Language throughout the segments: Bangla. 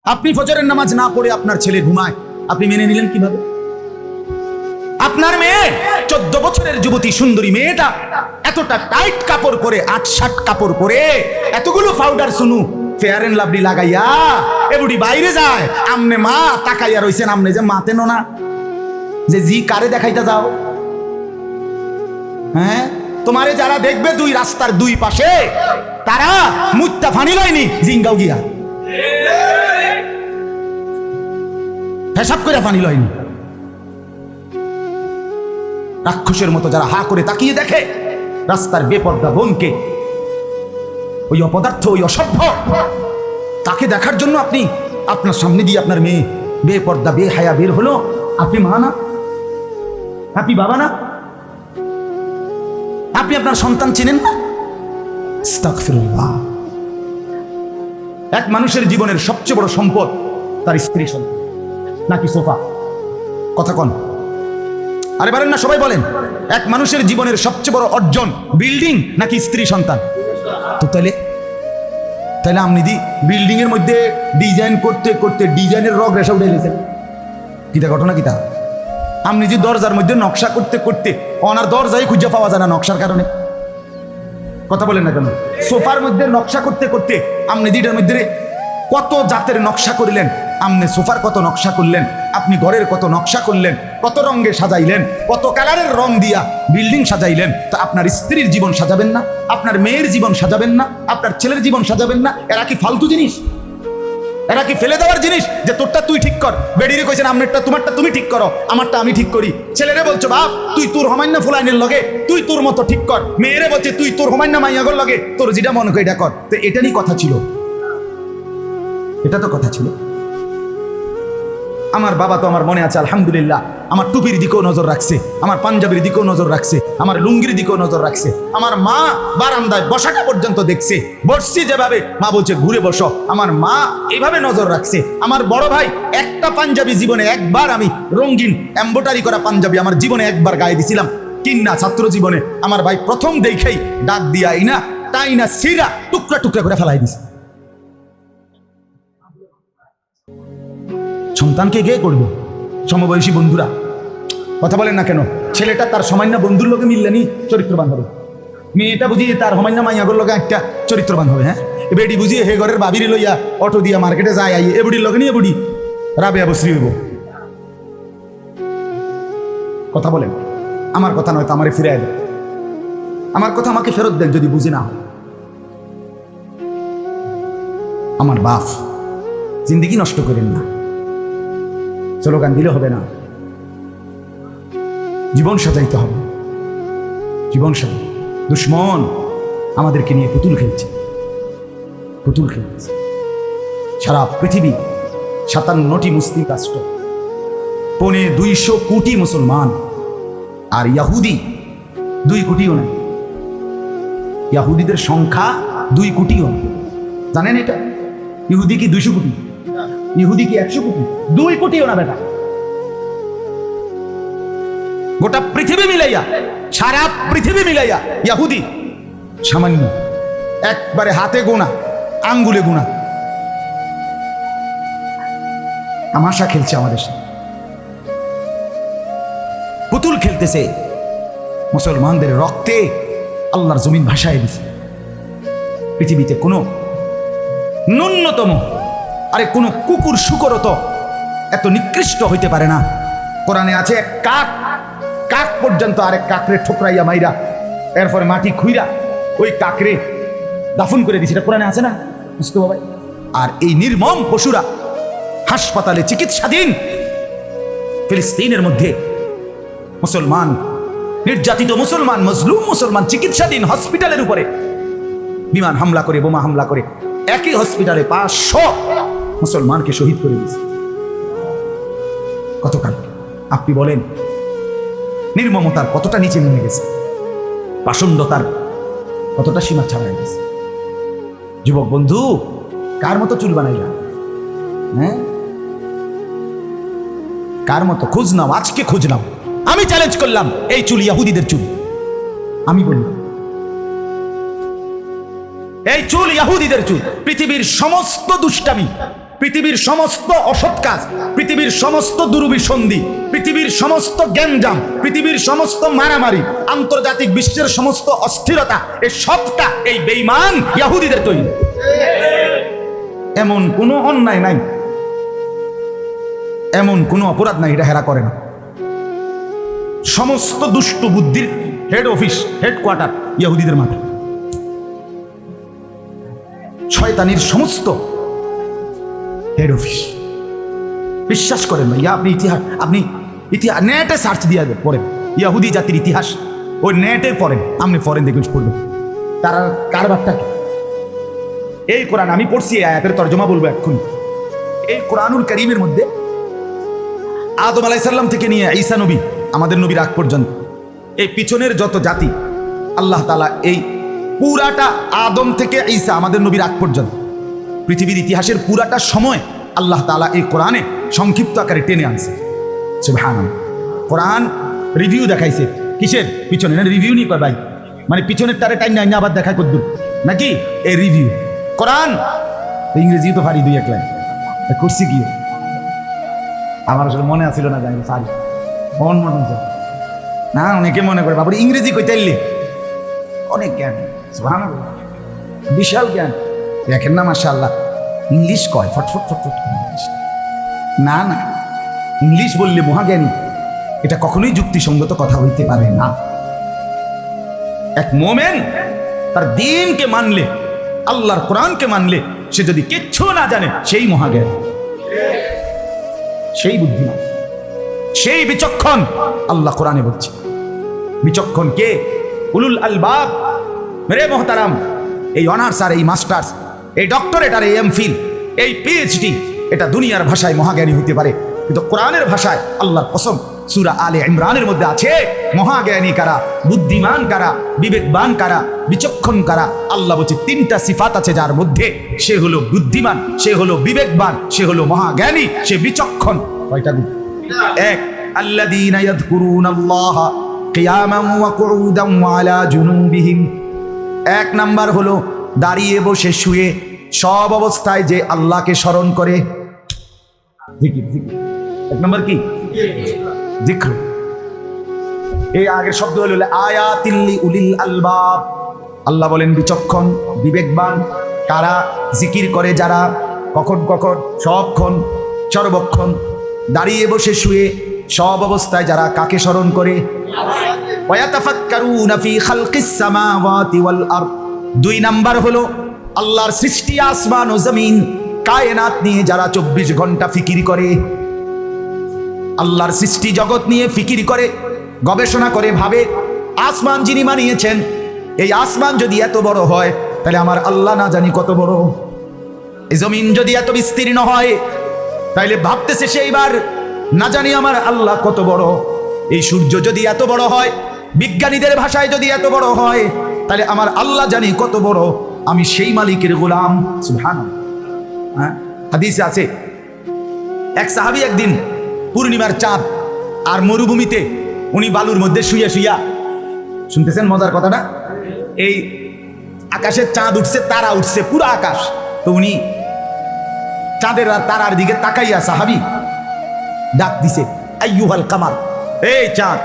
আপনি ফজরের নামাজ না পড়ে আপনার ছেলে ঘুমায়, আপনি মেনে নিলেন কিভাবে? আপনার মেয়ে 14 বছরের যুবতী সুন্দরী মেয়েটা এতটা টাইট কাপড় পরে, 8-7 কাপড় পরে, এতগুলো powder Suno fair and lovely লাগাইয়া এবুড়ি বাইরে যায়, আমনে মা তাকাইয়া রইছেন, আমনে যে মাতেন না যে জি কারে দেখাইতে যাও? হ্যাঁ, তোমারে যারা দেখবে দুই রাস্তার দুই পাশে, তারা মুত্তা ফানি লয়নি জিঙ্গাও গিয়া পেশাব করে ফানি লয়নি। রাক্ষসের মতো যারা হা করে তাকিয়ে দেখে রাস্তার বেপর্দা বোনকে, ওই অপদার্থ, ওই অসভ্য, তাকে দেখার জন্য আপনি আপনার সামনে দিয়ে আপনার মেয়ে বেপর্দা বেহায়া বের হলো, আপনি মা না? আপনি বাবা না? আপনি আপনার সন্তান চেনেন না? আস্তাগফিরুল্লাহ। এক মানুষের জীবনের সবচেয়ে বড় সম্পদ তার স্ত্রী সন্তান নাকি সোফা? কথা কন, আরে বলেন না, সবাই বলেন। এক মানুষের জীবনের সবচেয়ে বড় অর্জন বিল্ডিং নাকি স্ত্রী সন্তান? তো তাহলে আপনি বিল্ডিং এর মধ্যে ডিজাইন করতে করতে ডিজাইনের রগ রেশা উঠে গেছেন। কিতা ঘটনা কিতা? আপনি যে দরজার মধ্যে নকশা করতে করতে ওনার দরজাই খুঁজে পাওয়া যায় না নকশার কারণে। কথা বলেন না কেন? সোফার মধ্যে নকশা করতে করতে আপনি দিটার মধ্যে কত জাতের নকশা করলেন, আপনি সোফার কত নকশা করলেন, আপনি ঘরের কত নকশা করলেন, কত রঙে সাজাইলেন, কত কালারের রং দিয়া বিল্ডিং সাজাইলেন। তা আপনার স্ত্রীর জীবন সাজাবেন না? আপনার মেয়ের জীবন সাজাবেন না? আপনার ছেলের জীবন সাজাবেন না? এরা কি ফালতু জিনিস? এরা কি ফেলে দেওয়ার জিনিস যে তোরটা তুই ঠিক কর? বেডিরে কইছেন আমনেরটা তোমারটা তুমি ঠিক করো, আমারটা আমি ঠিক করি। ছেলেরে বলছো বাপ তুই তোর হমান্য ফুলাইনের লগে তুই তোর মতো ঠিক কর, মেয়েরে বলছে তুই তোর হমান্য মাইয়াগর লগে তোর যেটা মনে করে এটা কর। তো এটারই কথা ছিল, এটা তো কথা ছিল। আমার বাবা তো আমার মনে আছে আলহামদুলিল্লাহ, আমার টুপির দিকেও নজর রাখছে, আমার পাঞ্জাবির দিকেও নজর রাখছে, আমার লুঙ্গির দিকেও নজর রাখছে। আমার মা বারান্দায় বসাটা পর্যন্ত দেখছে, বসছি যেভাবে মা বলছে ঘুরে বসো, আমার মা এইভাবে নজর রাখছে। আমার বড় ভাই একটা পাঞ্জাবি জীবনে একবার, আমি রঙিন এমব্রয়ডারি করা পাঞ্জাবি আমার জীবনে একবার গায়ে দিছিলাম কিন্না ছাত্র জীবনে। আমার ভাই প্রথম দেখেই ডাক দিয়া ইনা টাইনা সিরা টুকরা টুকরা করে ফেলাই দিছে। সন্তানকে কে করবে? সমবয়সী বন্ধুরা। কথা বলেন না কেন? ছেলেটা তার সামান্য বন্ধুর লোকে মিললেনি চরিত্রবান হবে, মেয়েটা বুঝিয়ে তার সামান্য মাইয়াগর লোকে একটা চরিত্রবান হবে। হ্যাঁ, বেডি বুঝিয়ে হে ঘরের বাবির লইয়া অটো দিয়া মার্কেটে যায়, আইয়ে এবুড়ির লোকে নিয়ে বুড়ি রাবেয়া বসরি হইব। কথা বলেন, আমার কথা নয় তো আমারে ফিরে দেন, আমার কথা আমাকে ফেরত দেন যদি বুঝে না হয়। আমার বাপ জিন্দেগি নষ্ট করেন না, স্লোগান দিলে হবে না, জীবন সাজাইতে হবে। জীবন সাজাই। দুশ্মন আমাদেরকে নিয়ে পুতুল খেলছে, পুতুল খেলছে। সারা পৃথিবী 57টি মুসলিম রাষ্ট্র, 250 কোটি মুসলমান, আর ইহুদি 2 কোটিও না। ইহুদিদের সংখ্যা 2 কোটিও না। জানেন এটা? ইহুদি কি 200 কোটি? ইহুদি কি 100 কোটি? 2 কোটিও না বেটা। গোটা পৃথিবী মিলাইয়া, সারা পৃথিবী মিলাইয়া ইহুদি সামান্য, একবারে হাতে গোনা, আঙ্গুলে গোনা। তামাশা খেলছে আমাদের সাথে, পুতুল খেলতেছে। মুসলমানদের রক্তে আল্লাহর জমিন ভাসায় দিছে। পৃথিবীতে কোনো ন্যূনতম, আরে কোনো কুকুর শুকরও তো এত নিকৃষ্ট হইতে পারে না। কোরআনে আছে কাক, কাক পর্যন্ত আরেক কাকরে ঠোকরাইয়া মাইরা এরপরে মাটি খুইরা ওই কাকরে দাফন করে দিছে। এটা কোরআনে আছে না মুস্তফা ভাই? আর এই নির্মম পশুরা হাসপাতালে চিকিৎসাধীন ফিলিস্তিনের মধ্যে মুসলমান, নির্যাতিত মুসলমান, মজলুম মুসলমান চিকিৎসাধীন হসপিটালের উপরে বিমান হামলা করে, বোমা হামলা করে একই হসপিটালে 500 মুসলমানকে শহীদ করে দিয়েছে গতকাল। আপনি বলেন নির্মমতার কতটা নিচে নেমে গেছে, পাষণ্ডতার কতটা সীমা ছাড়াই গেছে। যুবক বন্ধু, কার মতো চুল বানাইলা? হ্যাঁ, কার মতো? খোঁজ নাও, আজকে খোঁজ নাও। আমি চ্যালেঞ্জ করলাম, এই চুল ইহুদিদের চুল। আমি বললাম এই চুল ইহুদিদের চুল। পৃথিবীর সমস্ত দুষ্টামি, পৃথিবীর সমস্ত অসৎ কাজ, পৃথিবীর সমস্ত দুর্বিসন্ধি, পৃথিবীর সমস্ত গ্যাঞ্জাম, পৃথিবীর সমস্ত মারামারি, আন্তর্জাতিক বিশ্বের সমস্ত অস্থিরতা, এই সবটা এই বেঈমান ইহুদিদের তৈরি। এমন কোনো অন্যায় নাই, এমন কোনো অপরাধ নাই এটা হেরা করে না। সমস্ত দুষ্ট বুদ্ধির হেড অফিস, হেডকোয়ার্টার ইহুদিদের মাঠে। শয়তানির সমস্ত হেড অফিস। বিশ্বাস করেন ভাইয়া, আপনি ইতিহাস নেটে সার্চ দিয়ে পড়েন, ইহুদি জাতির ইতিহাস ওই নেটে পড়েন, আপনি পড়েন দেখবেন পড়বেন তারা কারবারটা কি। এই কোরআন আমি পড়ছি, আয়াতের তর্জমা বলবো এখন। এই কোরআনুল কারীমের মধ্যে আদম আলাইহিস সালাম থেকে নিয়ে ঈসা নবী, আমাদের নবীর আগ পর্যন্ত এই পিছনের যত জাতি, আল্লাহ তাআলা এই পুরাটা আদম থেকে ঈসা আমাদের নবীর আগ পর্যন্ত পৃথিবীর ইতিহাসের পুরাটা সময় আল্লাহ তাআলা এই কোরআনে সংক্ষিপ্ত আকারে টেনে আনছে। সুবহানাল্লাহ। কোরআন রিভিউ দেখাইছে কিসের পিছনে, না রিভিউ নি কয় ভাই, মানে পিছনের তারে টাইম নাই, আবার দেখায় কদ্দুর নাকি এই রিভিউ। কোরআন ইংরেজি তো পারি দুই এক লাইন করছি কি, আমার আসলে মনে আসছিল না, জানি পারি মনে হচ্ছে না। অনেকে মনে করে বাবুর ইংরেজি কইতাইলে অনেক জ্ঞান, সুবহানাল্লাহ, বিশাল জ্ঞান। দেখেন না মাশাআল্লাহ, ইংলিশ কয় ফটফট ফটফট। না না, ইংলিশ বললে মহাজ্ঞানী, এটা কখনোই যুক্তিসঙ্গত কথা হইতে পারে না। এক মোমেন তার দ্বীনকে মানলে, আল্লাহর কোরআনকে মানলে, সে যদি কিচ্ছু না জানে সেই মহাজ্ঞানী, সেই বুদ্ধিমান, সেই বিচক্ষণ। আল্লাহ কোরআনে বলছে বিচক্ষণ কে? উলুল আলবাব। মেরে মোহতারাম, এই অনার্স আর এই মাস্টার্স, এই ডক্টরেট আর এই এমফিল, এই পিএইচডি, এটা দুনিয়ার ভাষায় মহাজ্ঞানী হতে পারে, কিন্তু কোরআনের ভাষায় আল্লাহর কসম, সূরা আলে ইমরানের মধ্যে আছে মহাজ্ঞানী কারা, বুদ্ধিমান কারা, বিবেকবান কারা, বিচক্ষণ কারা। আল্লাহ বলছে তিনটা সিফাত আছে যার মধ্যে, সে হলো বুদ্ধিমান, সে হলো বিবেকবান, সে হলো মহাজ্ঞানী, সে বিচক্ষণ। কয়টা গুণ? এক, আল্লাযীনা ইয়াযকুরুনাল্লাহা কিয়ামান ওয়া কুউদান ওয়া আলা জুনুবিহিম। এক নাম্বার হলো দাঁড়িয়ে বসে শুয়ে সব অবস্থায় যে আল্লাহকে স্মরণ করে, জিকির। জিকির এক নাম্বার কি? জিক্র। এই আগের শব্দ হলো আয়াতিল লিউলিল আলবাব। আল্লাহ বলেন বিচক্ষণ, বিবেকবান কারা? জিকির করে যারা, কখন কখন, সবক্ষণ, সর্বক্ষণ, দাঁড়িয়ে বসে শুয়ে সব অবস্থায় যারা কাকে স্মরণ করে? ওয়ায়াতাফাক্কারুনা ফি খালকিস সামাওয়াতি ওয়াল আরদ। দুই নাম্বার হলো আল্লাহর সৃষ্টি আসমান ও জমিন, কায়নাত নিয়ে যারা 24 ঘন্টা ফিকির করে। আল্লাহর সৃষ্টি জগৎ নিয়ে ফিকির করে, গবেষণা করে, ভাবে আসমান যিনি বানিয়েছেন, এই আসমান যদি এত বড় হয় তাহলে আমার আল্লাহ না জানি কত বড়। এই জমিন যদি এত বিস্তীর্ণ হয় তাহলে ভাবতেছে সেইবার না জানি আমার আল্লাহ কত বড়। এই সূর্য যদি এত বড় হয়, বিজ্ঞানীদের ভাষায় যদি এত বড় হয়, তাহলে আমার আল্লাহ জানি কত বড়। আমি সেই মালিকের গোলাম। সুবহানাল্লাহ। হাদিসে আছে এক সাহাবী একদিন পূর্ণিমার চাঁদ আর মরুভূমিতে উনি বালুর মধ্যে শুইয়া শুইয়া, শুনতেছেন মজার কথাটা, এই আকাশের চাঁদ উঠছে, তারা উঠছে, পুরো আকাশ, তো উনি চাঁদের আর তারার দিকে তাকাইয়া সাহাবী ডাক দিছে, আইয়ুহাল কামার, এই চাঁদ,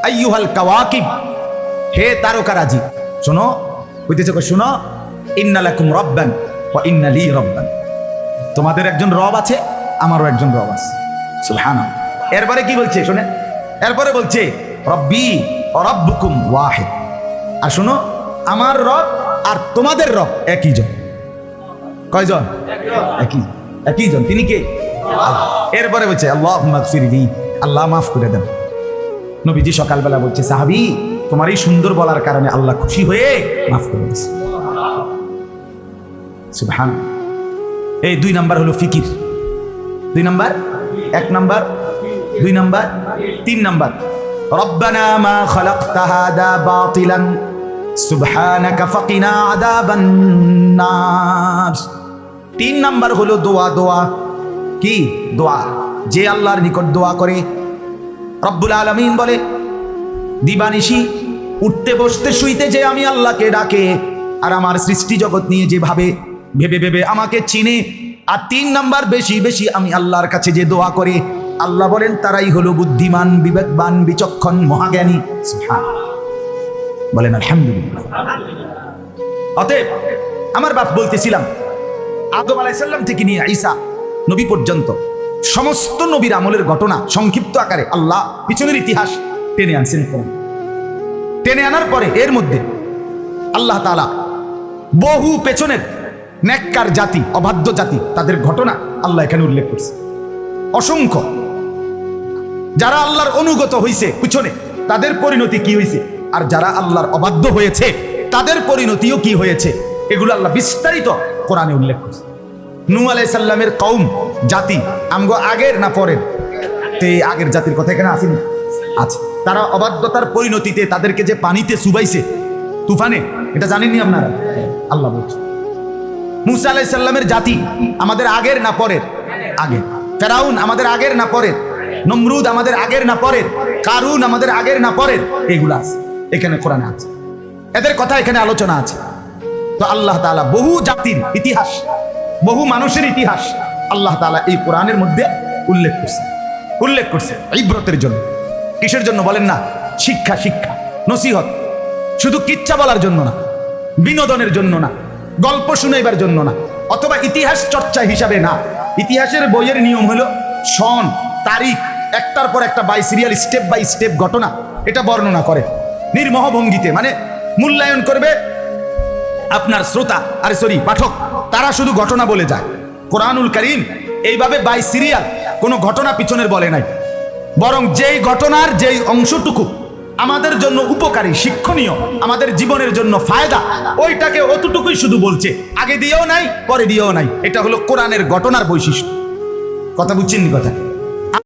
আইয়ুহাল কাওয়াকিব, হে তারকারাজি, শোনো, কইতেছে শোনো, ইন্না লাকুম রব্বান ওয়া ইন্না লি রব্বান, তোমাদের একজন রব আছে, আমারও একজন রব আছে। সুবহানাল্লাহ। এরপরে কি বলছে শুনে, এরপরে বলছে রব্বি ওয়া রাব্বুকুম ওয়াহিদ। আর শোনো, আমার রব আর তোমাদের রব একই জন। কয়জন? একই জন। তিনি কে? এরপরে বলছে আল্লাহুম্মা গফিরলি, আল্লাহ মাফ করে দেন। নবীজি সকালবেলা বলছে সাহাবী, তোমার এই সুন্দর বলার কারণে আল্লাহ খুশি হয়ে মাফ করে দিয়েছে। সুবহানাল্লাহ। এই দুই নাম্বার হলো ফিকির। দুই নাম্বার, এক নাম্বার, দুই নাম্বার, তিন নাম্বার, রব্বানা মা খালাকতা হাদা বাতিলান সুবহানাকা ফাকিনা আযাবান নার। তিন নাম্বার হলো দোয়া। দোয়া কি? দোয়া। যে আল্লাহর নিকট দোয়া করে, রব্বুল আলামিন বলে দিবানিশি উঠতে বসতে শুইতে যে আমি আল্লাহকে ডাকে, আর আমার সৃষ্টি জগৎ নিয়ে যেভাবে ভেবে ভেবে আমাকে চিনে, আর 3 নাম্বার বেশি বেশি আমি আল্লাহর কাছে যে দোয়া করি, আল্লাহ বলেন তারাই হলো বুদ্ধিমান, বিবেকবান, বিচক্ষণ, মহাজ্ঞানী। সুবহানাল্লাহ, বলেন আলহামদুলিল্লাহ। অতএব আমার বাপ বলতেছিলাম, আদম আলাইহিস সালাম থেকে নিয়ে ঈসা নবী পর্যন্ত সমস্ত নবীর আমলের ঘটনা সংক্ষিপ্ত আকারে আল্লাহ পিছনের ইতিহাস টেনে আনছেন। টেনে আনার পরে এর মধ্যে আল্লাহ তাআলা বহু পেছনের নেককার জাতি, অবাধ্য জাতি, তাদের ঘটনা আল্লাহ এখানে উল্লেখ করছে অসংখ্য। যারা আল্লাহর অনুগত হয়েছে পিছনে, তাদের পরিণতি কি হয়েছে, আর যারা আল্লাহর অবাধ্য হয়েছে তাদের পরিণতিও কি হয়েছে, এগুলো আল্লাহ বিস্তারিত কোরআনে উল্লেখ করছে। নূহ আলাইহিস সালামের কওম জাতি আমগো আগের না পরের? তে আগের জাতির কথা এখানে আসেনি? আছে। তারা অবাধ্যতার পরিণতিতে তাদেরকে যে পানিতে চুবাইছে তুফানে, এটা জানেননি আপনারা? আল্লাহ বলছে। মুসা আলাইহিস সালামের জাতি আমাদের আগের না পরের? আগের। ফেরাউন আমাদের আগের না পরের? নমরুদ আমাদের আগের না পরের? কারুন আমাদের আগের না পরের? এগুলো আছে এখানে কোরআনে আছে, এদের কথা এখানে আলোচনা আছে। তো আল্লাহ তাআলা বহু জাতির ইতিহাস, বহু মানুষের ইতিহাস আল্লাহ তাআলা এই কোরআনের মধ্যে উল্লেখ করছে ইবরতের জন্য। কিসের জন্য বলেন না? শিক্ষা, নসিহত। শুধু কিচ্ছা বলার জন্য না, বিনোদনের জন্য না, গল্প শুনাইবার জন্য না, অথবা ইতিহাস চর্চা হিসাবে না। ইতিহাসের বইয়ের নিয়ম হলো সন, তারিখ, একটার পর একটা by serial, step by step ঘটনা এটা বর্ণনা করে নির্মোহ ভঙ্গিতে, মানে মূল্যায়ন করবে আপনার শ্রোতা, পাঠক, তারা শুধু ঘটনা বলে যায়। কোরআনুল কারীম এইভাবে বাই সিরিয়াল কোনো ঘটনা পিছনের বলে নাই, বরং যেই ঘটনার যেই অংশটুকু আমাদের জন্য উপকারী, শিক্ষণীয়, আমাদের জীবনের জন্য ফায়দা, ওইটাকে অতটুকুই শুধু বলছে, আগে দিয়েও নাই পরে দিয়েও নাই। এটা হলো কোরআনের ঘটনার বৈশিষ্ট্য। কথা বুঝছেন? কথা